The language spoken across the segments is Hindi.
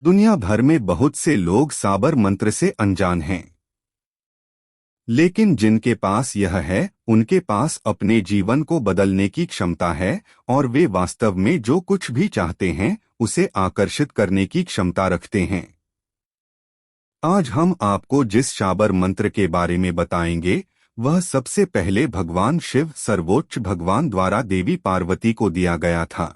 दुनिया भर में बहुत से लोग साबर मंत्र से अनजान हैं, लेकिन जिनके पास यह है उनके पास अपने जीवन को बदलने की क्षमता है और वे वास्तव में जो कुछ भी चाहते हैं उसे आकर्षित करने की क्षमता रखते हैं। आज हम आपको जिस साबर मंत्र के बारे में बताएंगे वह सबसे पहले भगवान शिव सर्वोच्च भगवान द्वारा देवी पार्वती को दिया गया था।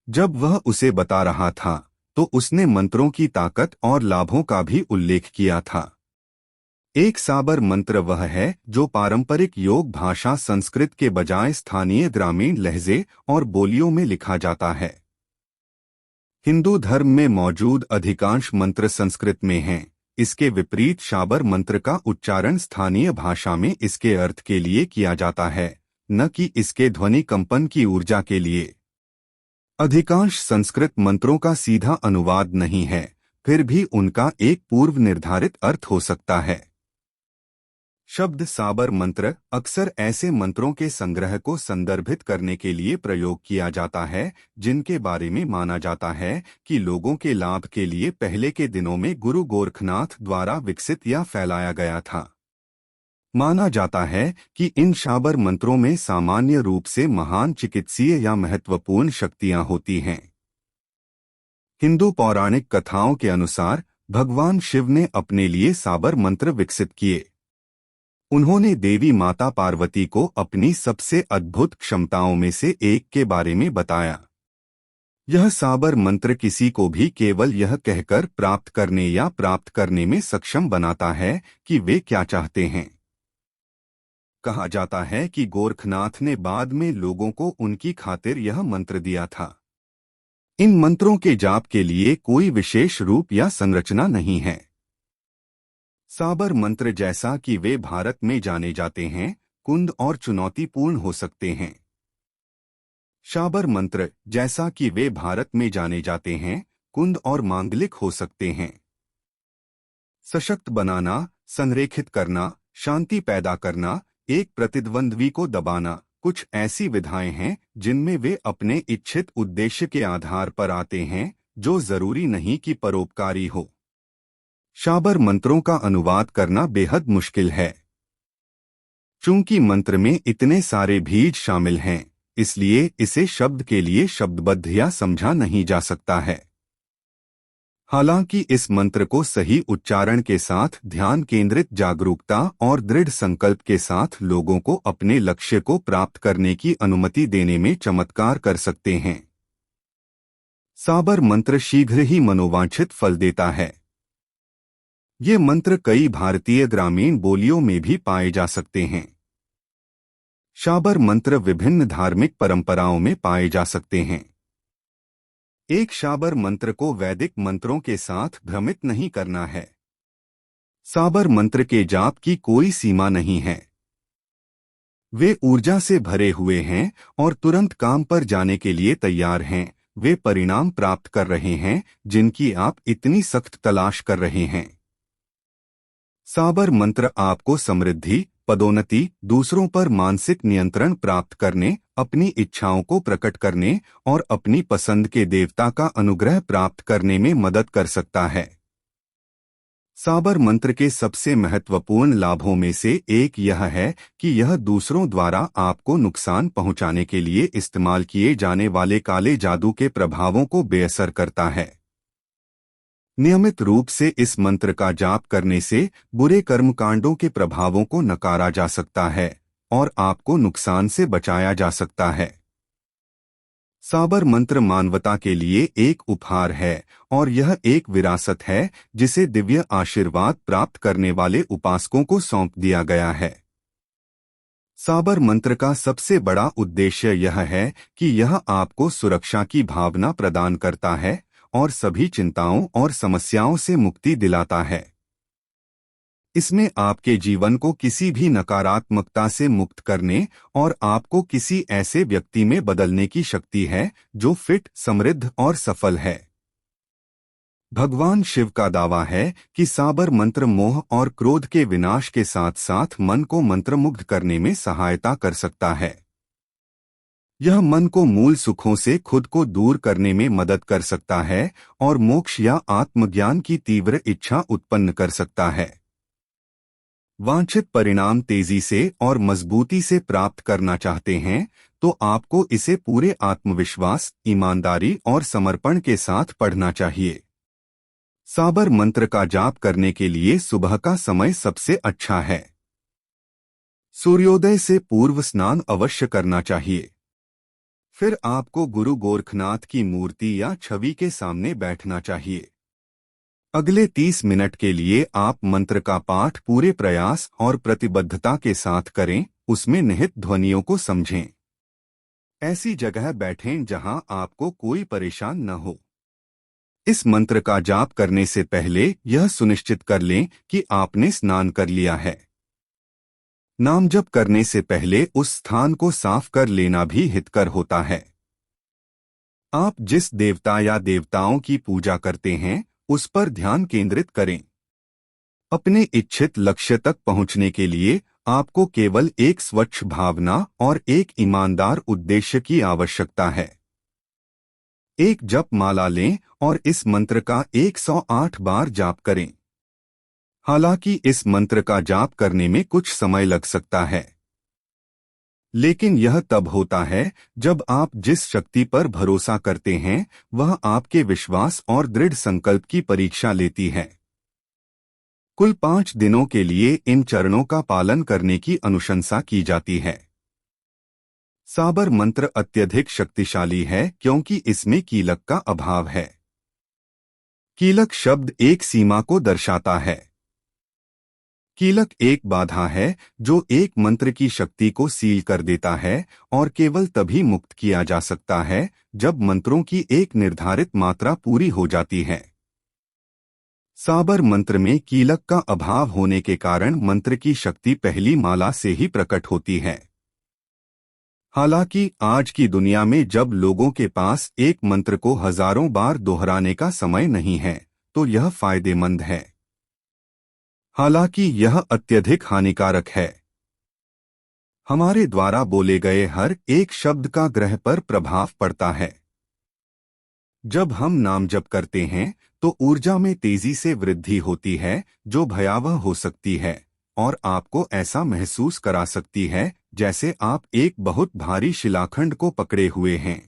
जब वह उसे बता रहा था तो उसने मंत्रों की ताकत और लाभों का भी उल्लेख किया था। एक साबर मंत्र वह है जो पारंपरिक योग भाषा संस्कृत के बजाय स्थानीय ग्रामीण लहजे और बोलियों में लिखा जाता है। हिंदू धर्म में मौजूद अधिकांश मंत्र संस्कृत में हैं। इसके विपरीत साबर मंत्र का उच्चारण स्थानीय भाषा में इसके अर्थ के लिए किया जाता है, न कि इसके ध्वनि कंपन की ऊर्जा के लिए। अधिकांश संस्कृत मंत्रों का सीधा अनुवाद नहीं है, फिर भी उनका एक पूर्व निर्धारित अर्थ हो सकता है। शब्द साबर मंत्र अक्सर ऐसे मंत्रों के संग्रह को संदर्भित करने के लिए प्रयोग किया जाता है जिनके बारे में माना जाता है कि लोगों के लाभ के लिए पहले के दिनों में गुरु गोरखनाथ द्वारा विकसित या फैलाया गया था। माना जाता है कि इन साबर मंत्रों में सामान्य रूप से महान चिकित्सीय या महत्वपूर्ण शक्तियां होती हैं। हिंदू पौराणिक कथाओं के अनुसार भगवान शिव ने अपने लिए साबर मंत्र विकसित किए। उन्होंने देवी माता पार्वती को अपनी सबसे अद्भुत क्षमताओं में से एक के बारे में बताया। यह साबर मंत्र किसी को भी केवल यह कहकर प्राप्त करने या प्राप्त करने में सक्षम बनाता है कि वे क्या चाहते हैं। कहा जाता है कि गोरखनाथ ने बाद में लोगों को उनकी खातिर यह मंत्र दिया था। इन मंत्रों के जाप के लिए कोई विशेष रूप या संरचना नहीं है। साबर मंत्र जैसा कि वे भारत में जाने जाते हैं, कुंद और चुनौतीपूर्ण हो सकते हैं। साबर मंत्र जैसा कि वे भारत में जाने जाते हैं, कुंद और मांगलिक हो सकते हैं। सशक्त बनाना, संरेखित करना, शांति पैदा करना, एक प्रतिद्वंद्वी को दबाना, कुछ ऐसी विधाएं हैं जिनमें वे अपने इच्छित उद्देश्य के आधार पर आते हैं, जो जरूरी नहीं कि परोपकारी हो। साबर मंत्रों का अनुवाद करना बेहद मुश्किल है। चूंकि मंत्र में इतने सारे बीज शामिल हैं, इसलिए इसे शब्द के लिए शब्दबद्ध या समझा नहीं जा सकता है। हालांकि इस मंत्र को सही उच्चारण के साथ ध्यान केंद्रित जागरूकता और दृढ़ संकल्प के साथ लोगों को अपने लक्ष्य को प्राप्त करने की अनुमति देने में चमत्कार कर सकते हैं। साबर मंत्र शीघ्र ही मनोवांछित फल देता है। ये मंत्र कई भारतीय ग्रामीण बोलियों में भी पाए जा सकते हैं। साबर मंत्र विभिन्न धार्मिक परंपराओं में पाए जा सकते हैं। एक साबर मंत्र को वैदिक मंत्रों के साथ भ्रमित नहीं करना है। साबर मंत्र के जाप की कोई सीमा नहीं है। वे ऊर्जा से भरे हुए हैं और तुरंत काम पर जाने के लिए तैयार हैं। वे परिणाम प्राप्त कर रहे हैं जिनकी आप इतनी सख्त तलाश कर रहे हैं। साबर मंत्र आपको समृद्धि, पदोन्नति, दूसरों पर मानसिक नियंत्रण प्राप्त करने, अपनी इच्छाओं को प्रकट करने और अपनी पसंद के देवता का अनुग्रह प्राप्त करने में मदद कर सकता है। साबर मंत्र के सबसे महत्वपूर्ण लाभों में से एक यह है कि यह दूसरों द्वारा आपको नुकसान पहुंचाने के लिए इस्तेमाल किए जाने वाले काले जादू के प्रभावों को बेअसर करता है। नियमित रूप से इस मंत्र का जाप करने से बुरे कर्मकांडों के प्रभावों को नकारा जा सकता है और आपको नुकसान से बचाया जा सकता है। साबर मंत्र मानवता के लिए एक उपहार है और यह एक विरासत है जिसे दिव्य आशीर्वाद प्राप्त करने वाले उपासकों को सौंप दिया गया है। साबर मंत्र का सबसे बड़ा उद्देश्य यह है कि यह आपको सुरक्षा की भावना प्रदान करता है और सभी चिंताओं और समस्याओं से मुक्ति दिलाता है। इसमें आपके जीवन को किसी भी नकारात्मकता से मुक्त करने और आपको किसी ऐसे व्यक्ति में बदलने की शक्ति है जो फिट, समृद्ध और सफल है। भगवान शिव का दावा है कि साबर मंत्र मोह और क्रोध के विनाश के साथ साथ मन को मंत्रमुग्ध करने में सहायता कर सकता है। यह मन को मूल सुखों से खुद को दूर करने में मदद कर सकता है और मोक्ष या आत्मज्ञान की तीव्र इच्छा उत्पन्न कर सकता है। वांछित परिणाम तेजी से और मजबूती से प्राप्त करना चाहते हैं तो आपको इसे पूरे आत्मविश्वास, ईमानदारी और समर्पण के साथ पढ़ना चाहिए। साबर मंत्र का जाप करने के लिए सुबह का समय सबसे अच्छा है। सूर्योदय से पूर्व स्नान अवश्य करना चाहिए। फिर आपको गुरु गोरखनाथ की मूर्ति या छवि के सामने बैठना चाहिए। अगले 30 मिनट के लिए आप मंत्र का पाठ पूरे प्रयास और प्रतिबद्धता के साथ करें, उसमें निहित ध्वनियों को समझें। ऐसी जगह बैठें जहां आपको कोई परेशान न हो। इस मंत्र का जाप करने से पहले यह सुनिश्चित कर लें कि आपने स्नान कर लिया है। नाम जप करने से पहले उस स्थान को साफ कर लेना भी हितकर होता है। आप जिस देवता या देवताओं की पूजा करते हैं उस पर ध्यान केंद्रित करें। अपने इच्छित लक्ष्य तक पहुंचने के लिए आपको केवल एक स्वच्छ भावना और एक ईमानदार उद्देश्य की आवश्यकता है। एक जप माला लें और इस मंत्र का 108 बार जाप करें। हालांकि इस मंत्र का जाप करने में कुछ समय लग सकता है, लेकिन यह तब होता है जब आप जिस शक्ति पर भरोसा करते हैं वह आपके विश्वास और दृढ़ संकल्प की परीक्षा लेती है। कुल 5 दिनों के लिए इन चरणों का पालन करने की अनुशंसा की जाती है। साबर मंत्र अत्यधिक शक्तिशाली है क्योंकि इसमें कीलक का अभाव है। कीलक शब्द एक सीमा को दर्शाता है। कीलक एक बाधा है जो एक मंत्र की शक्ति को सील कर देता है और केवल तभी मुक्त किया जा सकता है जब मंत्रों की एक निर्धारित मात्रा पूरी हो जाती है। साबर मंत्र में कीलक का अभाव होने के कारण मंत्र की शक्ति पहली माला से ही प्रकट होती है। हालांकि आज की दुनिया में जब लोगों के पास एक मंत्र को हजारों बार दोहराने का समय नहीं है तो यह फायदेमंद है। हालांकि यह अत्यधिक हानिकारक है। हमारे द्वारा बोले गए हर एक शब्द का ग्रह पर प्रभाव पड़ता है। जब हम नाम जप करते हैं तो ऊर्जा में तेजी से वृद्धि होती है जो भयावह हो सकती है और आपको ऐसा महसूस करा सकती है जैसे आप एक बहुत भारी शिलाखंड को पकड़े हुए हैं।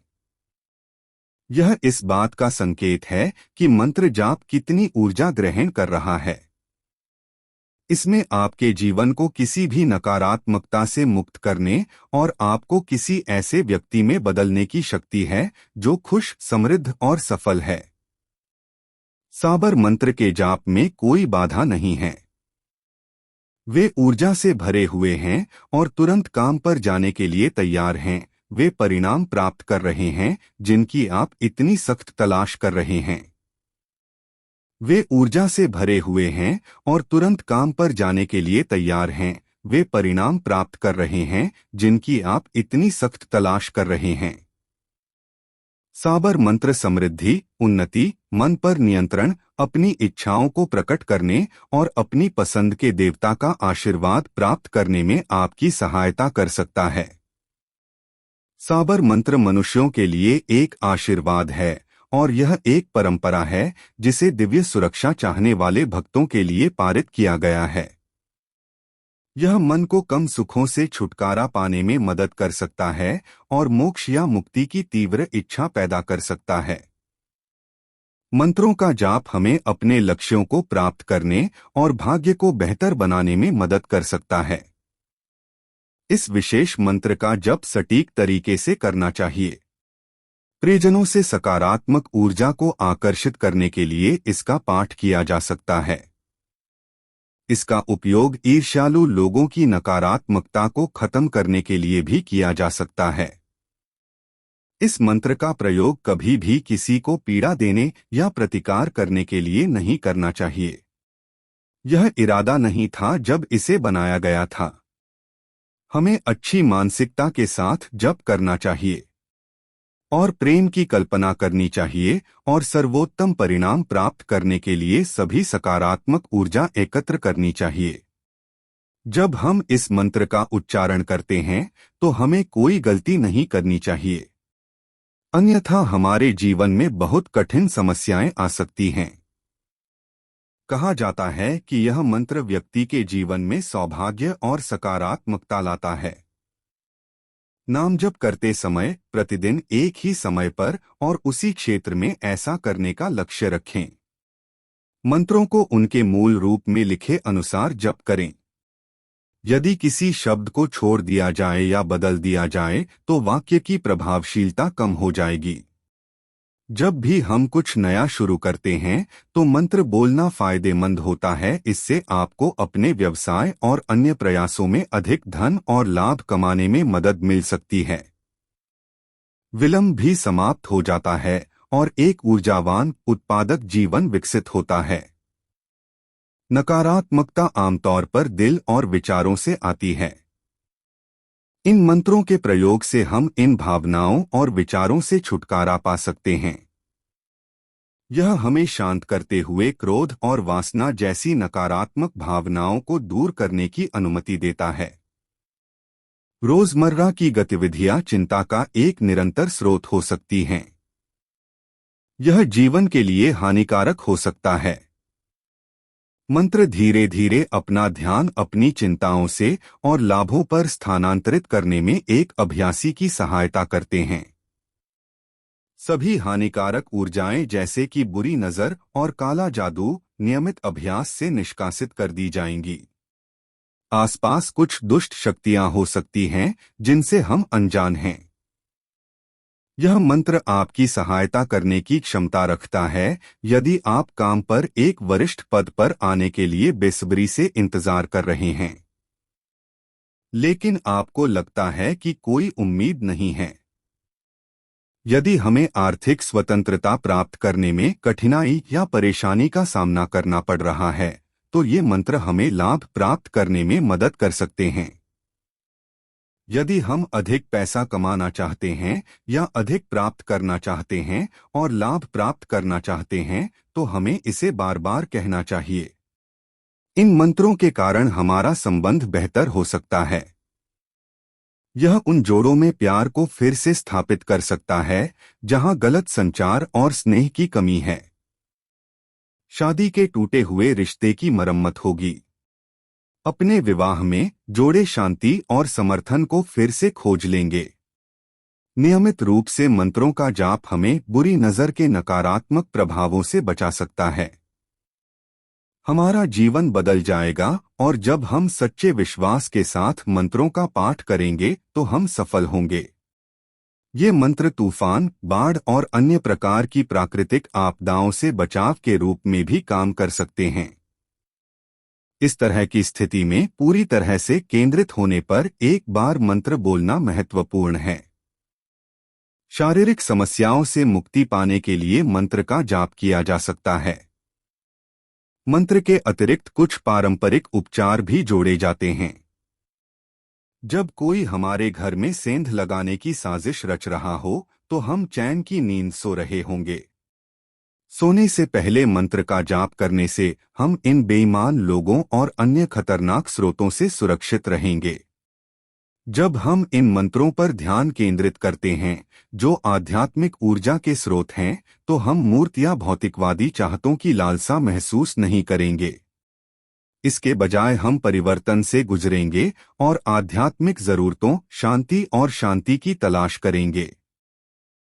यह इस बात का संकेत है कि मंत्र जाप कितनी ऊर्जा ग्रहण कर रहा है। इसमें आपके जीवन को किसी भी नकारात्मकता से मुक्त करने और आपको किसी ऐसे व्यक्ति में बदलने की शक्ति है जो खुश, समृद्ध और सफल है। साबर मंत्र के जाप में कोई बाधा नहीं है। वे ऊर्जा से भरे हुए हैं और तुरंत काम पर जाने के लिए तैयार हैं। वे परिणाम प्राप्त कर रहे हैं जिनकी आप इतनी सख्त तलाश कर रहे हैं। वे ऊर्जा से भरे हुए हैं और तुरंत काम पर जाने के लिए तैयार हैं। वे परिणाम प्राप्त कर रहे हैं जिनकी आप इतनी सख्त तलाश कर रहे हैं। साबर मंत्र समृद्धि, उन्नति, मन पर नियंत्रण, अपनी इच्छाओं को प्रकट करने और अपनी पसंद के देवता का आशीर्वाद प्राप्त करने में आपकी सहायता कर सकता है। साबर मंत्र मनुष्यों के लिए एक आशीर्वाद है और यह एक परंपरा है जिसे दिव्य सुरक्षा चाहने वाले भक्तों के लिए पारित किया गया है। यह मन को कम सुखों से छुटकारा पाने में मदद कर सकता है और मोक्ष या मुक्ति की तीव्र इच्छा पैदा कर सकता है। मंत्रों का जाप हमें अपने लक्ष्यों को प्राप्त करने और भाग्य को बेहतर बनाने में मदद कर सकता है। इस विशेष मंत्र का जप सटीक तरीके से करना चाहिए। प्रियजनों से सकारात्मक ऊर्जा को आकर्षित करने के लिए इसका पाठ किया जा सकता है। इसका उपयोग ईर्ष्यालु लोगों की नकारात्मकता को खत्म करने के लिए भी किया जा सकता है। इस मंत्र का प्रयोग कभी भी किसी को पीड़ा देने या प्रतिकार करने के लिए नहीं करना चाहिए। यह इरादा नहीं था जब इसे बनाया गया था। हमें अच्छी मानसिकता के साथ जप करना चाहिए और प्रेम की कल्पना करनी चाहिए और सर्वोत्तम परिणाम प्राप्त करने के लिए सभी सकारात्मक ऊर्जा एकत्र करनी चाहिए। जब हम इस मंत्र का उच्चारण करते हैं तो हमें कोई गलती नहीं करनी चाहिए, अन्यथा हमारे जीवन में बहुत कठिन समस्याएं आ सकती हैं। कहा जाता है कि यह मंत्र व्यक्ति के जीवन में सौभाग्य और सकारात्मकता लाता है। नाम जप करते समय प्रतिदिन एक ही समय पर और उसी क्षेत्र में ऐसा करने का लक्ष्य रखें। मंत्रों को उनके मूल रूप में लिखे अनुसार जप करें। यदि किसी शब्द को छोड़ दिया जाए या बदल दिया जाए तो वाक्य की प्रभावशीलता कम हो जाएगी। जब भी हम कुछ नया शुरू करते हैं तो मंत्र बोलना फायदेमंद होता है। इससे आपको अपने व्यवसाय और अन्य प्रयासों में अधिक धन और लाभ कमाने में मदद मिल सकती है। विलंब भी समाप्त हो जाता है और एक ऊर्जावान उत्पादक जीवन विकसित होता है। नकारात्मकता आमतौर पर दिल और विचारों से आती है। इन मंत्रों के प्रयोग से हम इन भावनाओं और विचारों से छुटकारा पा सकते हैं। यह हमें शांत करते हुए क्रोध और वासना जैसी नकारात्मक भावनाओं को दूर करने की अनुमति देता है। रोजमर्रा की गतिविधियां चिंता का एक निरंतर स्रोत हो सकती हैं। यह जीवन के लिए हानिकारक हो सकता है। मंत्र धीरे धीरे अपना ध्यान अपनी चिंताओं से और लाभों पर स्थानांतरित करने में एक अभ्यासी की सहायता करते हैं। सभी हानिकारक ऊर्जाएं जैसे कि बुरी नजर और काला जादू नियमित अभ्यास से निष्कासित कर दी जाएंगी। आसपास कुछ दुष्ट शक्तियां हो सकती हैं जिनसे हम अनजान हैं। यह मंत्र आपकी सहायता करने की क्षमता रखता है यदि आप काम पर एक वरिष्ठ पद पर आने के लिए बेसब्री से इंतजार कर रहे हैं, लेकिन आपको लगता है कि कोई उम्मीद नहीं है। यदि हमें आर्थिक स्वतंत्रता प्राप्त करने में कठिनाई या परेशानी का सामना करना पड़ रहा है तो ये मंत्र हमें लाभ प्राप्त करने में मदद कर सकते हैं। यदि हम अधिक पैसा कमाना चाहते हैं या अधिक प्राप्त करना चाहते हैं और लाभ प्राप्त करना चाहते हैं तो हमें इसे बार बार कहना चाहिए। इन मंत्रों के कारण हमारा संबंध बेहतर हो सकता है। यह उन जोड़ों में प्यार को फिर से स्थापित कर सकता है जहां गलत संचार और स्नेह की कमी है। शादी के टूटे हुए रिश्ते की मरम्मत होगी। अपने विवाह में जोड़े शांति और समर्थन को फिर से खोज लेंगे। नियमित रूप से मंत्रों का जाप हमें बुरी नजर के नकारात्मक प्रभावों से बचा सकता है। हमारा जीवन बदल जाएगा और जब हम सच्चे विश्वास के साथ मंत्रों का पाठ करेंगे तो हम सफल होंगे। ये मंत्र तूफान, बाढ़ और अन्य प्रकार की प्राकृतिक आपदाओं से बचाव के रूप में भी काम कर सकते हैं। इस तरह की स्थिति में पूरी तरह से केंद्रित होने पर एक बार मंत्र बोलना महत्वपूर्ण है। शारीरिक समस्याओं से मुक्ति पाने के लिए मंत्र का जाप किया जा सकता है। मंत्र के अतिरिक्त कुछ पारंपरिक उपचार भी जोड़े जाते हैं। जब कोई हमारे घर में सेंध लगाने की साजिश रच रहा हो तो हम चैन की नींद सो रहे होंगे। सोने से पहले मंत्र का जाप करने से हम इन बेईमान लोगों और अन्य खतरनाक स्रोतों से सुरक्षित रहेंगे। जब हम इन मंत्रों पर ध्यान केंद्रित करते हैं जो आध्यात्मिक ऊर्जा के स्रोत हैं तो हम मूर्त या भौतिकवादी चाहतों की लालसा महसूस नहीं करेंगे। इसके बजाय हम परिवर्तन से गुजरेंगे और आध्यात्मिक जरूरतों, शांति और शांति की तलाश करेंगे।